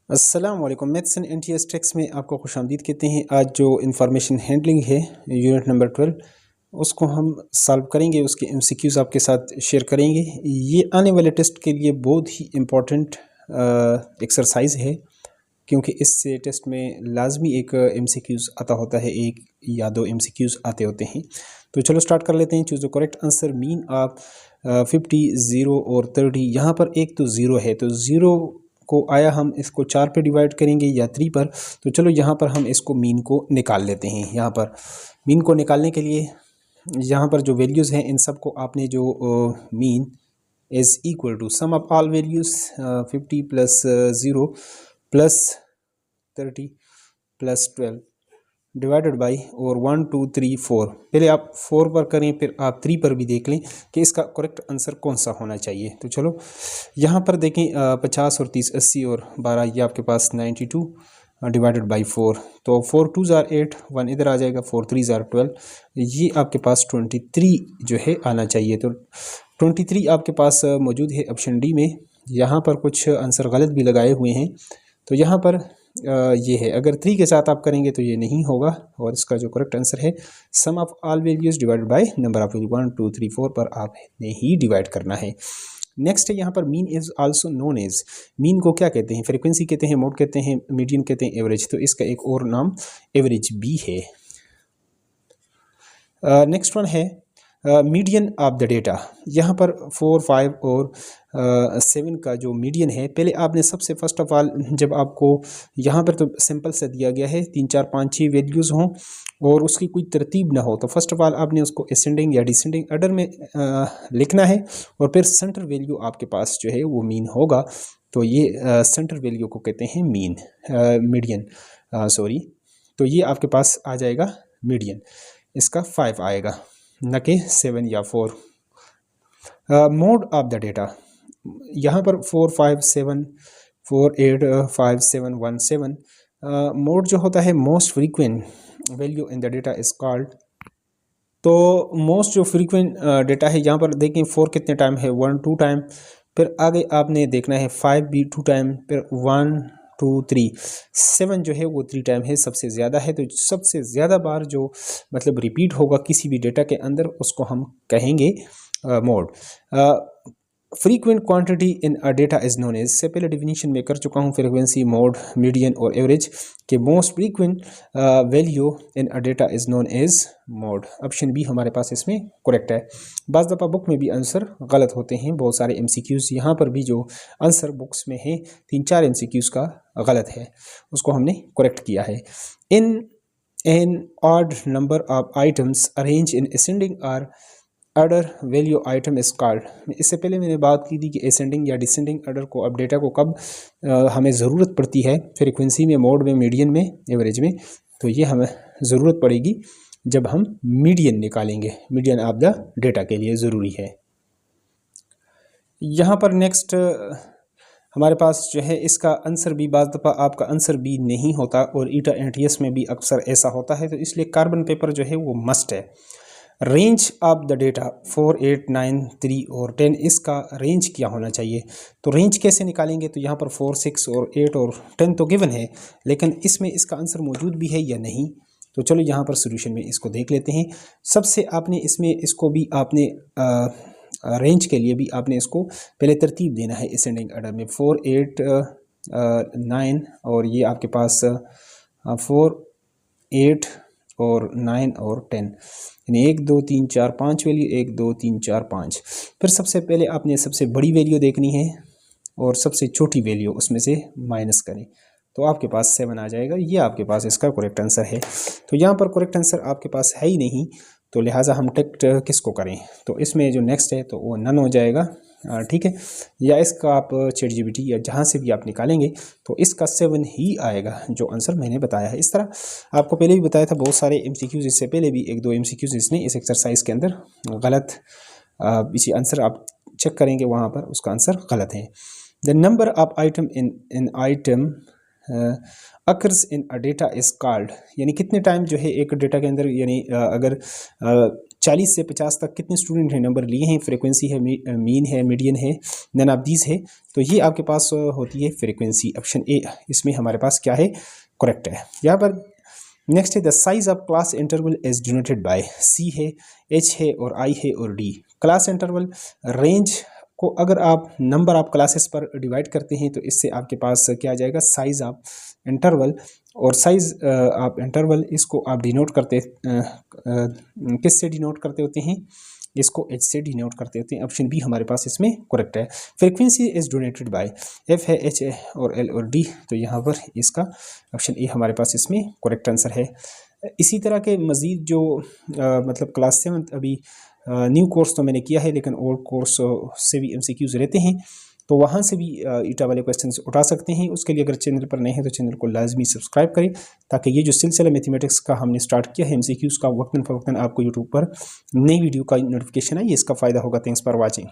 अस्सलाम वालेकुम। Maths and NTS takes में आपको खुशामदीद कहते हैं। आज जो इंफॉर्मेशन हैंडलिंग है यूनिट नंबर 12 उसको हम सॉल्व करेंगे, उसके एमसीक्यूज आपके साथ शेयर करेंगे। ये आने वाले टेस्ट के लिए बहुत ही इम्पोर्टेंट एक्सरसाइज है, क्योंकि इससे टेस्ट में लाजमी एक एमसीक्यूज आता होता है, एक या दो एमसीक्यूज आते होते हैं। तो चलो स्टार्ट कर लेते हैं। Choose the correct answer. Mean आप 50, 0 और 30। यहाँ पर एक तो ज़ीरो है, तो ज़ीरो को आया हम इसको 4 पे डिवाइड करेंगे या 3 पर। तो चलो यहाँ पर हम इसको मीन को निकाल लेते हैं। यहाँ पर मीन को निकालने के लिए यहाँ पर जो वैल्यूज़ हैं इन सब को आपने जो mean is equal to sum of all values 50 plus 0 plus 30 plus 12 divided by और 1 2 3 4। पहले आप 4 पर करें, फिर आप 3 पर भी देख लें कि इसका करेक्ट आंसर कौन सा होना चाहिए। तो चलो यहाँ पर देखें 50 और 30 80 और 12, ये आपके पास 92 डिवाइडेड बाई 4। तो 4 2 ज़ार 8, 1 इधर आ जाएगा, 4 3 ज़ार 12, ये आपके पास 23 जो है आना चाहिए। तो 23 आपके पास मौजूद है ऑप्शन डी में। यहाँ पर कुछ आंसर गलत भी लगाए हुए हैं, तो यहाँ पर ये है। अगर 3 के साथ आप करेंगे तो ये नहीं होगा, और इसका जो करेक्ट आंसर है sum of all values divided by number of value 1 2 3 4 पर आपने ही डिवाइड करना है। नेक्स्ट है यहाँ पर mean is also known as. Mean को क्या कहते हैं? फ्रीक्वेंसी कहते हैं, मोड कहते हैं, मीडियन कहते हैं, एवरेज। तो इसका एक और नाम एवरेज भी है। नेक्स्ट वन है मीडियन ऑफ द डेटा। यहाँ पर 4 5 और 7 का जो मीडियन है, पहले आपने सबसे फर्स्ट ऑफ ऑल, जब आपको यहाँ पर तो सिंपल से दिया गया है 3 4 5 6 वैल्यूज़ हों और उसकी कोई तरतीब ना हो, तो फर्स्ट ऑफ ऑल आपने उसको असेंडिंग या डिसेंडिंग ऑर्डर में लिखना है, और फिर सेंटर वैल्यू आपके पास जो है वो मीन होगा। तो ये सेंटर वैल्यू को कहते हैं मीन, मीडियन सॉरी। तो ये आपके पास आ जाएगा मीडियन, इसका 5 आएगा, न कि 7 या 4। मोड ऑफ द डेटा, यहाँ पर 4 5 7 4 8 5 7 1 7। मोड जो होता है most frequent value in the data is called. तो मोस्ट जो फ्रीक्वेंट डेटा है, यहाँ पर देखें 4 कितने टाइम है, 1 2 टाइम, फिर आगे आपने देखना है 5 भी 2 टाइम, फिर 1 2 3 7 जो है वो 3 टाइम है, सबसे ज़्यादा है। तो सबसे ज़्यादा बार जो मतलब रिपीट होगा किसी भी डेटा के अंदर, उसको हम कहेंगे mode. Frequent quantity in a data is known as, से पहले डिफिनीशन में कर चुका हूँ, फ्रीक्वेंसी, मोड, मीडियन और एवरेज के most frequent value in a data is known as mode. Option B हमारे पास इसमें करेक्ट है। बाज़ दफ़ा बुक में भी आंसर गलत होते हैं, बहुत सारे एमसीक्यूज़। यहाँ पर भी जो आंसर बुक्स में है 3 4 एमसीक्यूज़ का गलत है, उसको हमने करेक्ट किया है। In an odd number of items arrange in ascending or order value item is called. इससे पहले मैंने बात की थी कि असेंडिंग या डिसेंडिंग ऑर्डर को, अब डेटा को कब हमें ज़रूरत पड़ती है, फ्रीक्वेंसी में, मोड में, मीडियन में, एवरेज में। तो ये हमें ज़रूरत पड़ेगी जब हम मीडियन निकालेंगे, मीडियन ऑफ द डेटा के लिए ज़रूरी है। यहाँ पर नेक्स्ट हमारे पास जो है इसका आंसर भी, बाज़ दफ़ा आपका आंसर भी नहीं होता, और ईटा एनटीएस में भी अक्सर ऐसा होता है, तो इसलिए कार्बन पेपर जो है वो मस्ट है। रेंज ऑफ द डेटा 4 8 9 3 और 10, इसका रेंज क्या होना चाहिए? तो रेंज कैसे निकालेंगे? तो यहाँ पर 4 6 और 8 और 10 तो गिवन है, लेकिन इसमें इसका आंसर मौजूद भी है या नहीं। तो चलो यहाँ पर सोल्यूशन में इसको देख लेते हैं। सबसे आपने इसमें इसको भी आपने रेंज के लिए भी आपने इसको पहले तरतीब देना है असेंडिंग ऑर्डर में। 4 8 9 और ये आपके पास 4 8 और 9 और 10, यानी 1 2 3 4 5 वैल्यू, 1 2 3 4 5। फिर सबसे पहले आपने सबसे बड़ी वैल्यू देखनी है और सबसे छोटी वैल्यू उसमें से माइनस करें, तो आपके पास 7 आ जाएगा। ये आपके पास इसका करेक्ट आंसर है। तो यहाँ पर करेक्ट आंसर आपके पास है ही नहीं, तो लिहाजा हम टिक किसको करें? तो इसमें जो नेक्स्ट है तो वो नन हो जाएगा, ठीक है। या इसका आप ChatGPT या जहाँ से भी आप निकालेंगे तो इसका 7 ही आएगा, जो आंसर मैंने बताया है। इस तरह आपको पहले भी बताया था, बहुत सारे एमसीक्यूज, इससे पहले भी 1 2 एमसीक्यूज इसने इस एक्सरसाइज के अंदर गलत, इसी आंसर आप चेक करेंगे वहाँ पर उसका आंसर गलत है। The number of item in item occurs in a data is called, यानी कितने टाइम जो है एक डेटा के अंदर, यानी अगर 40 से 50 तक कितने स्टूडेंट हैं, नंबर लिए हैं, फ्रीक्वेंसी है, मीन है, मीडियन है, नन ऑफ दीज है। तो ये आपके पास होती है फ्रीक्वेंसी। ऑप्शन ए इसमें हमारे पास क्या है, करेक्ट है। यहाँ पर नेक्स्ट है the size of class interval is denoted by, C है, एच है और आई है और डी। क्लास इंटरवल रेंज को अगर आप नंबर ऑफ क्लासेस पर डिवाइड करते हैं तो इससे आपके पास क्या आ जाएगा, साइज ऑफ इंटरवल। और साइज ऑफ इंटरवल इसको आप डिनोट करते किस से डिनोट करते होते हैं, इसको एच से डिनोट करते होते हैं। ऑप्शन बी हमारे पास इसमें करेक्ट है। Frequency is donated bye, F है, एच है और एल और डी। तो यहाँ पर इसका ऑप्शन ए हमारे पास इसमें करेक्ट आंसर है। इसी तरह के मज़ीद जो मतलब क्लास 7 अभी न्यू कोर्स तो मैंने किया है, लेकिन ओल्ड कोर्स से भी MCQs रहते हैं, तो वहाँ से भी ईटा वाले क्वेश्चंस उठा सकते हैं। उसके लिए अगर चैनल पर नए हैं तो चैनल को लाजमी सब्सक्राइब करें, ताकि ये जो सिलसिला मैथमेटिक्स का हमने स्टार्ट किया है MCQs का, वक्तन फ़वक्तन आपको यूट्यूब पर नई वीडियो का नोटिफिकेशन है, ये इसका फ़ायदा होगा। Thanks for watching.